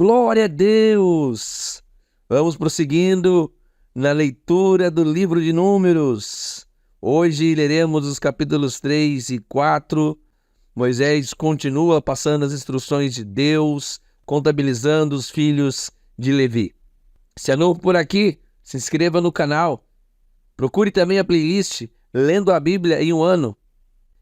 Glória a Deus! Vamos prosseguindo na leitura do livro de Números. Hoje leremos os capítulos 3 e 4. Moisés continua passando as instruções de Deus, contabilizando os filhos de Levi. Se é novo por aqui, se inscreva no canal. Procure também a playlist Lendo a Bíblia em um Ano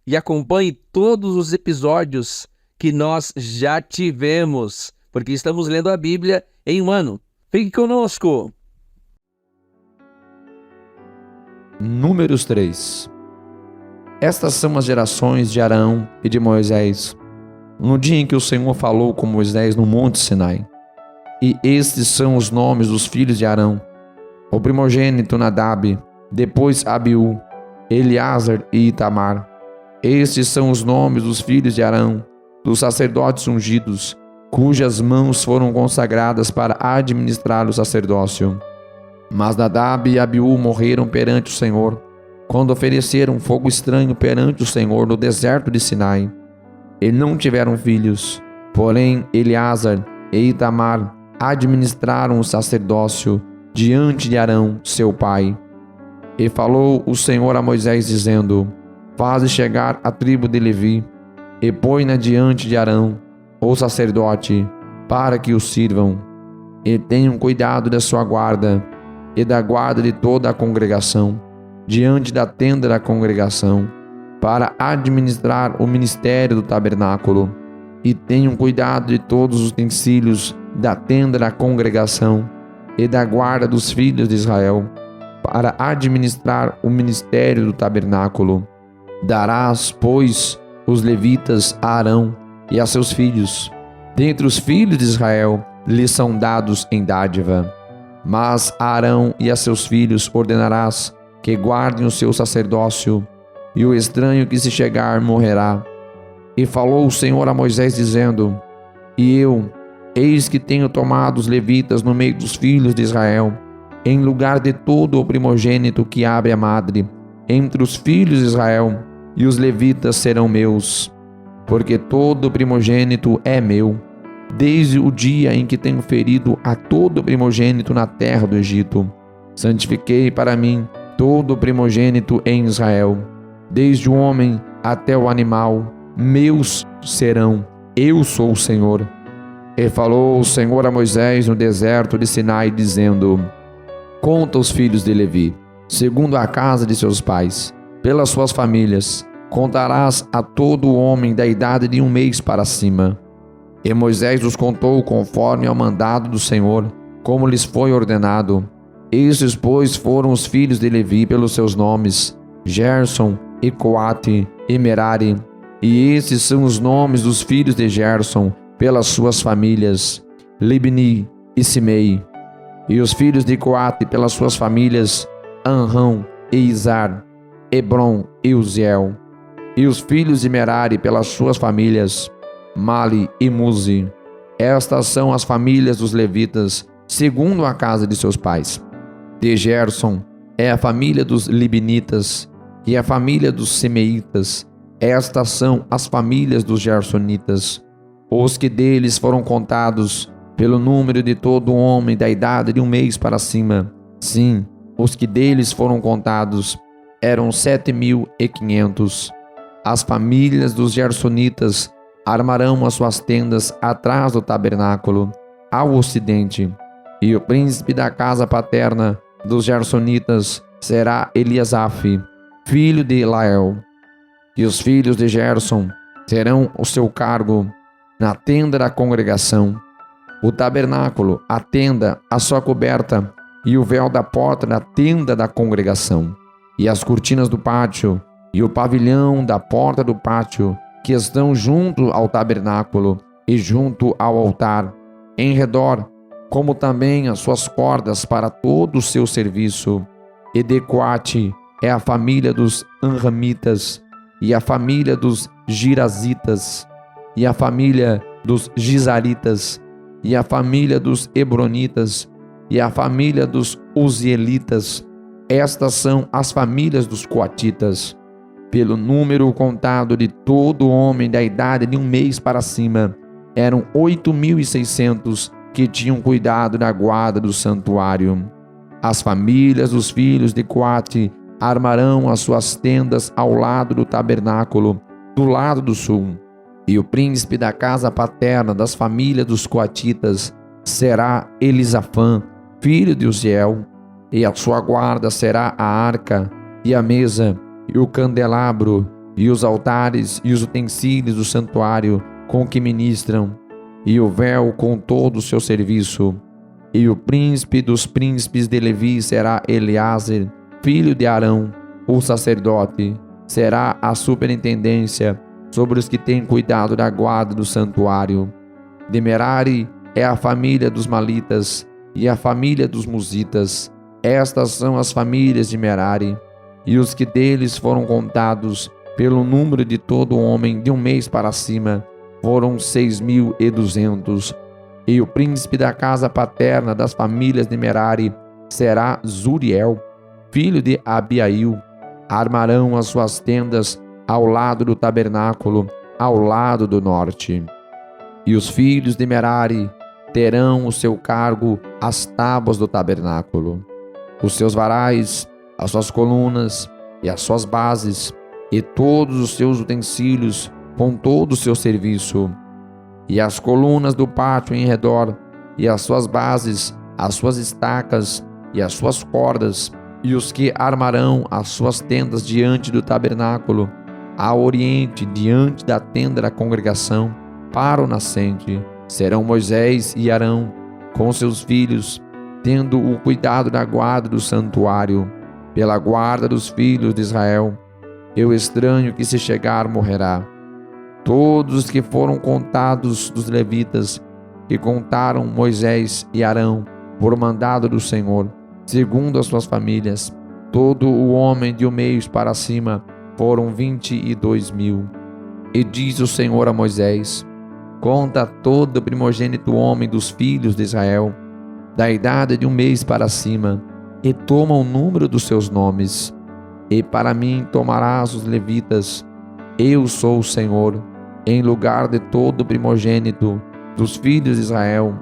e acompanhe todos os episódios que nós já tivemos, porque estamos lendo a Bíblia em um ano. Fique conosco! Números 3. Estas são as gerações de Arão e de Moisés, no dia em que o Senhor falou com Moisés no Monte Sinai. E estes são os nomes dos filhos de Arão: o primogênito Nadab, depois Abiú, Eleazar e Itamar. Estes são os nomes dos filhos de Arão, dos sacerdotes ungidos, cujas mãos foram consagradas para administrar o sacerdócio. Mas Nadab e Abiú morreram perante o Senhor, quando ofereceram fogo estranho perante o Senhor no deserto de Sinai. E não tiveram filhos, porém Eleazar e Itamar administraram o sacerdócio diante de Arão, seu pai. E falou o Senhor a Moisés, dizendo: faze chegar a tribo de Levi, e põe-na diante de Arão, o sacerdote, para que o sirvam, e tenham cuidado da sua guarda, e da guarda de toda a congregação, diante da tenda da congregação, para administrar o ministério do tabernáculo, e tenham cuidado de todos os utensílios da tenda da congregação, e da guarda dos filhos de Israel, para administrar o ministério do tabernáculo. Darás, pois, os levitas a Arão e a seus filhos. Dentre os filhos de Israel lhes são dados em dádiva. Mas a Arão e a seus filhos ordenarás que guardem o seu sacerdócio, e o estranho que se chegar morrerá. E falou o Senhor a Moisés, dizendo: e eu, eis que tenho tomado os levitas no meio dos filhos de Israel, em lugar de todo o primogênito que abre a madre, entre os filhos de Israel, e os levitas serão meus, porque todo o primogênito é meu, desde o dia em que tenho ferido a todo o primogênito na terra do Egito. Santifiquei para mim todo o primogênito em Israel, desde o homem até o animal, meus serão, eu sou o Senhor. E falou o Senhor a Moisés no deserto de Sinai, dizendo: conta os filhos de Levi, segundo a casa de seus pais, pelas suas famílias. Contarás a todo homem da idade de 1 mês para cima. E Moisés os contou conforme ao mandado do Senhor, como lhes foi ordenado. Estes, pois, foram os filhos de Levi pelos seus nomes: Gerson, e Coate, e Merari. E estes são os nomes dos filhos de Gerson pelas suas famílias: Libni e Simei. E os filhos de Coate pelas suas famílias: Anrão e Izar, Hebron e Uziel. E os filhos de Merari pelas suas famílias: Mali e Muzi. Estas são as famílias dos levitas, segundo a casa de seus pais. De Gerson é a família dos Libnitas, e a família dos Semeitas. Estas são as famílias dos Gersonitas. Os que deles foram contados pelo número de todo homem da idade de 1 mês para cima. Sim, os que deles foram contados eram 7.500. As famílias dos Gersonitas armarão as suas tendas atrás do tabernáculo, ao ocidente. E o príncipe da casa paterna dos Gersonitas será Eliasaf, filho de Lael. E os filhos de Gerson terão o seu cargo na tenda da congregação, o tabernáculo, a tenda, a sua coberta e o véu da porta da tenda da congregação, e as cortinas do pátio, e o pavilhão da porta do pátio, que estão junto ao tabernáculo e junto ao altar, em redor, como também as suas cordas para todo o seu serviço. E de Coate é a família dos Anramitas, e a família dos Girazitas, e a família dos Gizaritas, e a família dos Hebronitas, e a família dos Uzielitas. Estas são as famílias dos Coatitas. Pelo número contado de todo homem da idade de 1 mês para cima, eram 8.600 que tinham cuidado da guarda do santuário. As famílias dos filhos de Coate armarão as suas tendas ao lado do tabernáculo, do lado do sul. E o príncipe da casa paterna das famílias dos coatitas será Elisafã, filho de Uziel, e a sua guarda será a arca, e a mesa, e o candelabro, e os altares, e os utensílios do santuário com que ministram, e o véu com todo o seu serviço. E o príncipe dos príncipes de Levi será Eleazer, filho de Arão, o sacerdote, será a superintendência sobre os que têm cuidado da guarda do santuário. De Merari é a família dos Malitas e a família dos Musitas. Estas são as famílias de Merari, e os que deles foram contados pelo número de todo homem de um mês para cima foram 6.200. E o príncipe da casa paterna das famílias de Merari será Zuriel, filho de Abiail. Armarão as suas tendas ao lado do tabernáculo, ao lado do norte. E os filhos de Merari terão o seu cargo as tábuas do tabernáculo, os seus varais, as suas colunas e as suas bases, e todos os seus utensílios com todo o seu serviço, e as colunas do pátio em redor, e as suas bases, as suas estacas e as suas cordas, e os que armarão as suas tendas diante do tabernáculo, ao oriente, diante da tenda da congregação, para o nascente, serão Moisés e Arão, com seus filhos, tendo o cuidado da guarda do santuário, pela guarda dos filhos de Israel. E o estranho que se chegar morrerá. Todos os que foram contados dos levitas, que contaram Moisés e Arão, por mandado do Senhor, segundo as suas famílias, todo o homem de um mês para cima, foram 22.000. E diz o Senhor a Moisés: conta todo primogênito homem dos filhos de Israel, da idade de um mês para cima, e toma o número dos seus nomes. E para mim tomarás os levitas. Eu sou o Senhor, em lugar de todo primogênito dos filhos de Israel,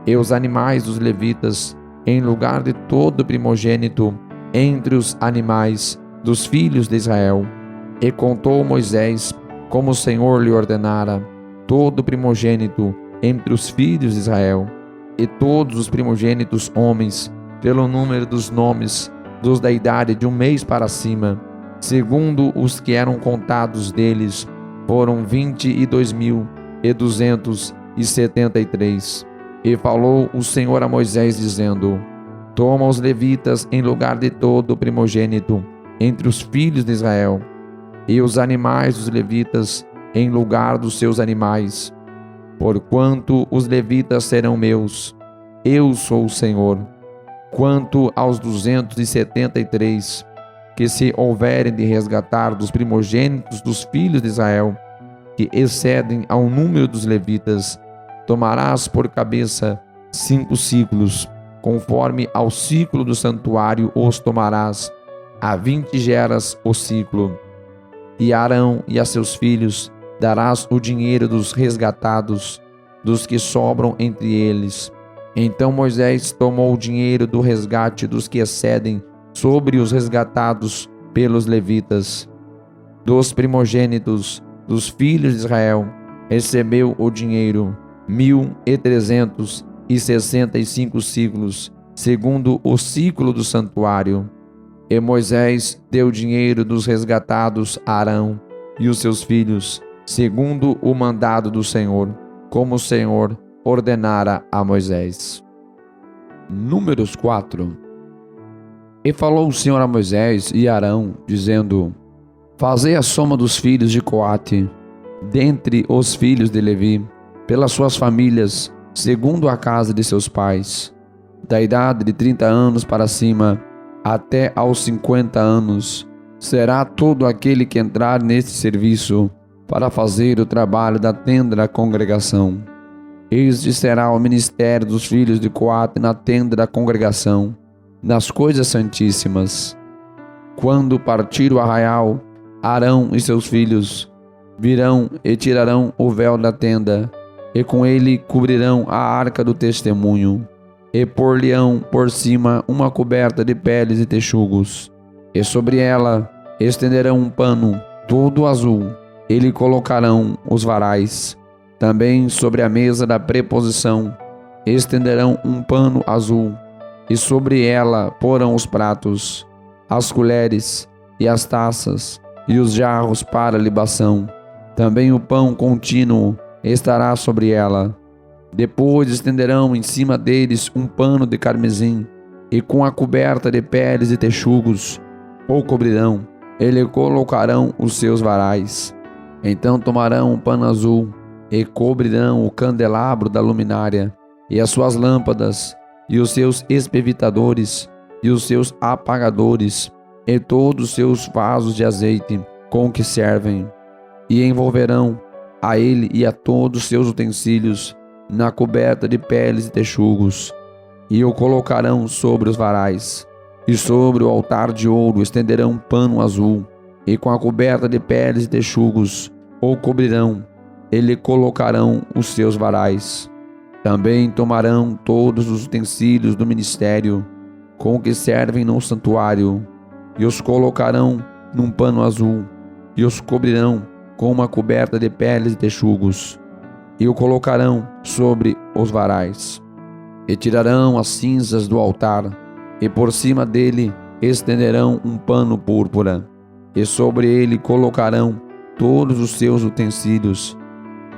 e os animais dos levitas, em lugar de todo primogênito entre os animais dos filhos de Israel. E contou Moisés, como o Senhor lhe ordenara, todo primogênito entre os filhos de Israel, e todos os primogênitos homens, pelo número dos nomes dos da idade de um mês para cima, segundo os que eram contados deles, foram 22.273. E falou o Senhor a Moisés, dizendo: toma os levitas em lugar de todo primogênito entre os filhos de Israel, e os animais dos levitas em lugar dos seus animais, porquanto os levitas serão meus. Eu sou o Senhor. Quanto aos 273, que se houverem de resgatar dos primogênitos dos filhos de Israel, que excedem ao número dos levitas, tomarás por cabeça 5 ciclos, conforme ao ciclo do santuário os tomarás, a 20 geras o ciclo. E a Arão e a seus filhos darás o dinheiro dos resgatados, dos que sobram entre eles. Então Moisés tomou o dinheiro do resgate dos que excedem sobre os resgatados pelos levitas. Dos primogênitos dos filhos de Israel, recebeu o dinheiro, 1.365 ciclos, segundo o ciclo do santuário. E Moisés deu o dinheiro dos resgatados a Arão e os seus filhos, segundo o mandado do Senhor, como o Senhor ordenara a Moisés. Números 4. E falou o Senhor a Moisés e a Arão, dizendo: fazei a soma dos filhos de Coate, dentre os filhos de Levi, pelas suas famílias, segundo a casa de seus pais, da idade de 30 anos para cima, até aos 50 anos, será todo aquele que entrar neste serviço, para fazer o trabalho da tenda da congregação. Este será o ministério dos filhos de Coate na tenda da congregação, nas coisas santíssimas. Quando partir o arraial, Arão e seus filhos virão e tirarão o véu da tenda, e com ele cobrirão a arca do testemunho, e por-lhe-ão por cima uma coberta de peles e texugos, e sobre ela estenderão um pano todo azul, e lhe colocarão os varais. Também sobre a mesa da preposição estenderão um pano azul, e sobre ela porão os pratos, as colheres e as taças, e os jarros para libação. Também o pão contínuo estará sobre ela. Depois estenderão em cima deles um pano de carmesim, e com a coberta de peles e texugos o cobrirão, e lhe colocarão os seus varais. Então tomarão um pano azul, e cobrirão o candelabro da luminária, e as suas lâmpadas, e os seus espevitadores, e os seus apagadores, e todos os seus vasos de azeite com que servem, e envolverão a ele e a todos os seus utensílios na coberta de peles e texugos, e o colocarão sobre os varais. E sobre o altar de ouro estenderão um pano azul, e com a coberta de peles e texugos o cobrirão, e lhe colocarão os seus varais. Também tomarão todos os utensílios do ministério com que servem no santuário, e os colocarão num pano azul, e os cobrirão com uma coberta de peles e texugos, e o colocarão sobre os varais. E tirarão as cinzas do altar, e por cima dele estenderão um pano púrpura, e sobre ele colocarão todos os seus utensílios,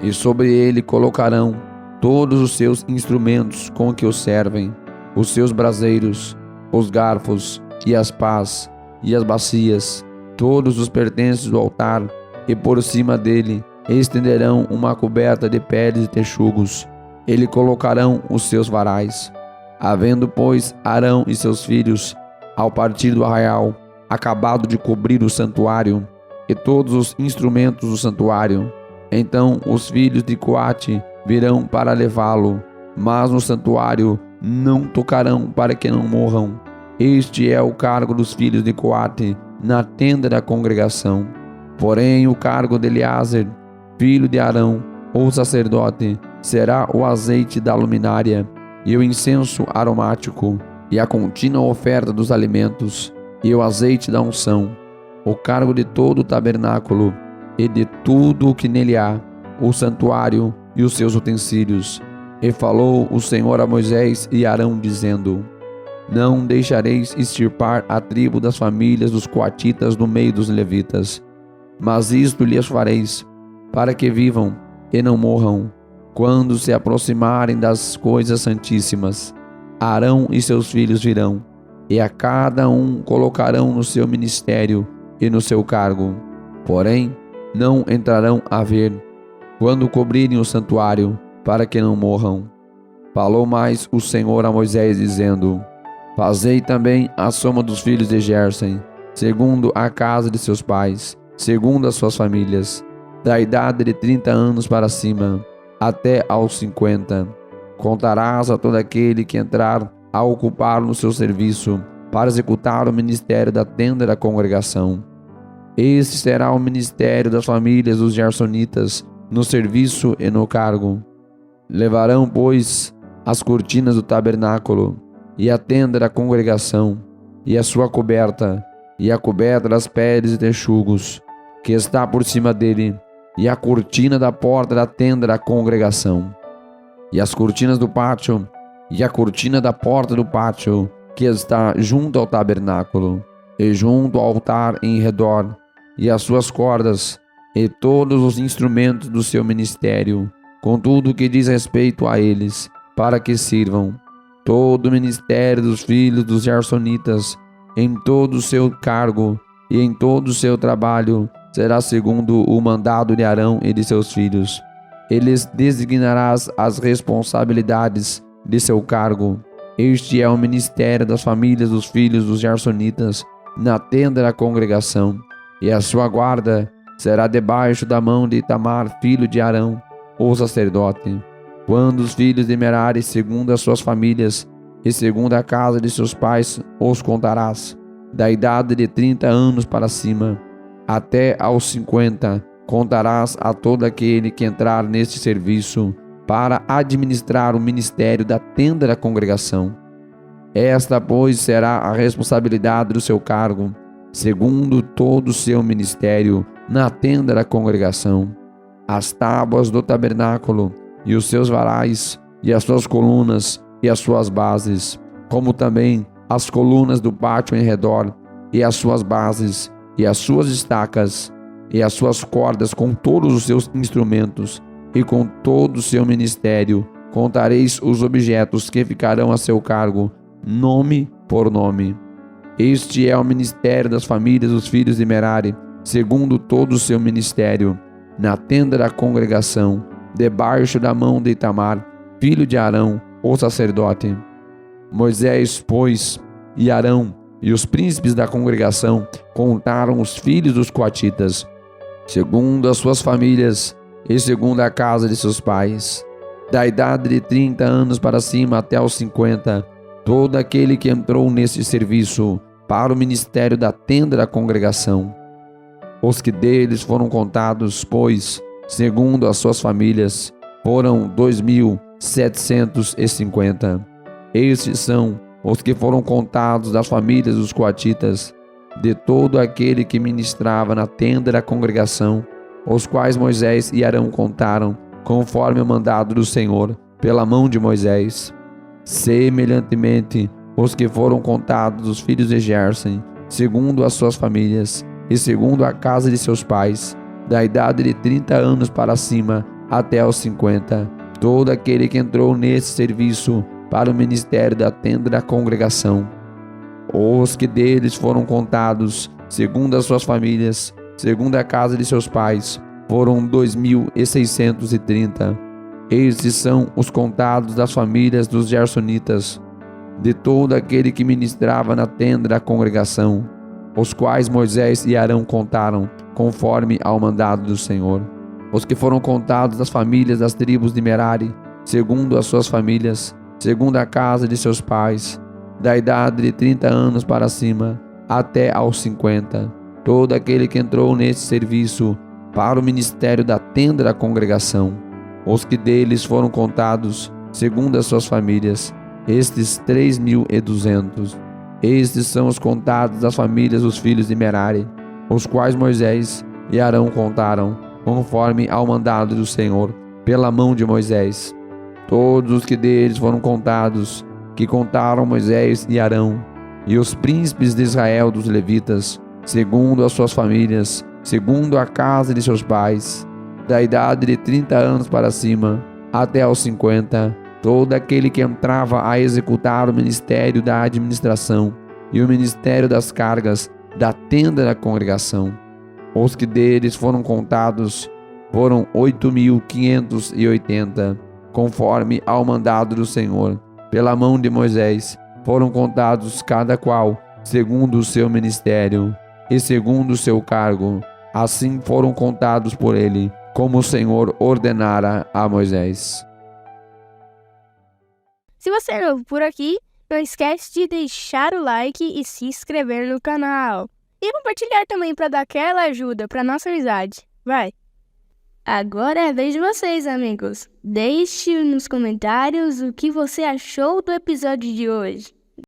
e sobre ele colocarão todos os seus instrumentos com que o servem, os seus braseiros, os garfos e as pás e as bacias, todos os pertences do altar, e por cima dele estenderão uma coberta de peles e texugos, e lhe colocarão os seus varais. Havendo, pois, Arão e seus filhos, ao partir do arraial, acabado de cobrir o santuário e todos os instrumentos do santuário, então os filhos de Coate virão para levá-lo, mas no santuário não tocarão para que não morram. Este é o cargo dos filhos de Coate na tenda da congregação. Porém, o cargo de Eleazar, filho de Arão, ou sacerdote, será o azeite da luminária, e o incenso aromático, e a contínua oferta dos alimentos, e o azeite da unção, o cargo de todo o tabernáculo, e de tudo o que nele há, o santuário e os seus utensílios. E falou o Senhor a Moisés e Arão, dizendo: Não deixareis extirpar a tribo das famílias dos coatitas do meio dos levitas, mas isto lhes fareis, para que vivam e não morram, quando se aproximarem das coisas santíssimas. Arão e seus filhos virão, e a cada um colocarão no seu ministério e no seu cargo. Porém, não entrarão a ver, quando cobrirem o santuário, para que não morram. Falou mais o Senhor a Moisés, dizendo: Fazei também a soma dos filhos de Gerson, segundo a casa de seus pais, segundo as suas famílias, da idade de 30 anos para cima, até aos 50. Contarás a todo aquele que entrar a ocupar no seu serviço, para executar o ministério da tenda da congregação. Este será o ministério das famílias dos gersonitas, no serviço e no cargo. Levarão, pois, as cortinas do tabernáculo, e a tenda da congregação, e a sua coberta, e a coberta das peles e texugos, que está por cima dele, e a cortina da porta da tenda da congregação, e as cortinas do pátio, e a cortina da porta do pátio, que está junto ao tabernáculo, e junto ao altar em redor, e as suas cordas, e todos os instrumentos do seu ministério, com tudo o que diz respeito a eles, para que sirvam. Todo o ministério dos filhos dos gersonitas, em todo o seu cargo e em todo o seu trabalho, será segundo o mandado de Arão e de seus filhos. Eles designarás as responsabilidades de seu cargo. Este é o ministério das famílias dos filhos dos gersonitas, na tenda da congregação, e a sua guarda será debaixo da mão de Itamar, filho de Arão, o sacerdote. Quando os filhos de Merari, segundo as suas famílias e segundo a casa de seus pais, os contarás, da idade de 30 anos para cima, até aos 50, contarás a todo aquele que entrar neste serviço, para administrar o ministério da tenda da congregação. Esta, pois, será a responsabilidade do seu cargo, segundo todo o seu ministério na tenda da congregação: as tábuas do tabernáculo, e os seus varais, e as suas colunas, e as suas bases, como também as colunas do pátio em redor, e as suas bases, e as suas estacas, e as suas cordas com todos os seus instrumentos, e com todo o seu ministério. Contareis os objetos que ficarão a seu cargo, nome por nome. Este é o ministério das famílias dos filhos de Merari, segundo todo o seu ministério, na tenda da congregação, debaixo da mão de Itamar, filho de Arão, o sacerdote. Moisés, pois, e Arão, e os príncipes da congregação contaram os filhos dos coatitas, segundo as suas famílias e segundo a casa de seus pais, da idade de 30 anos para cima até os 50, todo aquele que entrou nesse serviço para o ministério da tenda da congregação. Os que deles foram contados, pois, segundo as suas famílias, foram 2.750. Estes são os que foram contados das famílias dos coatitas, de todo aquele que ministrava na tenda da congregação, os quais Moisés e Arão contaram, conforme o mandado do Senhor, pela mão de Moisés. Semelhantemente, os que foram contados dos filhos de Gerson, segundo as suas famílias, e segundo a casa de seus pais, da idade de 30 anos para cima até os 50, todo aquele que entrou nesse serviço para o ministério da tenda da congregação. Os que deles foram contados, segundo as suas famílias, segundo a casa de seus pais, foram 2.630. Estes são os contados das famílias dos gersonitas, de todo aquele que ministrava na tenda da congregação, os quais Moisés e Arão contaram, conforme ao mandado do Senhor. Os que foram contados das famílias das tribos de Merari, segundo as suas famílias, segundo a casa de seus pais, da idade de 30 anos para cima, até aos 50, todo aquele que entrou nesse serviço para o ministério da tenda da congregação. Os que deles foram contados, segundo as suas famílias, estes 3.200. Estes são os contados das famílias dos filhos de Merari, os quais Moisés e Arão contaram, conforme ao mandado do Senhor, pela mão de Moisés. Todos os que deles foram contados, que contaram Moisés e Arão, e os príncipes de Israel dos levitas, segundo as suas famílias, segundo a casa de seus pais, da idade de 30 anos para cima, até aos 50, todo aquele que entrava a executar o ministério da administração e o ministério das cargas da tenda da congregação. Os que deles foram contados foram 8.580, conforme ao mandado do Senhor, pela mão de Moisés. Foram contados cada qual, segundo o seu ministério e segundo o seu cargo. Assim foram contados por ele, como o Senhor ordenara a Moisés. Se você é novo por aqui, não esquece de deixar o like e se inscrever no canal. E compartilhar também para dar aquela ajuda para nossa amizade. Vai! Agora é a vez de vocês, amigos. Deixe nos comentários o que você achou do episódio de hoje.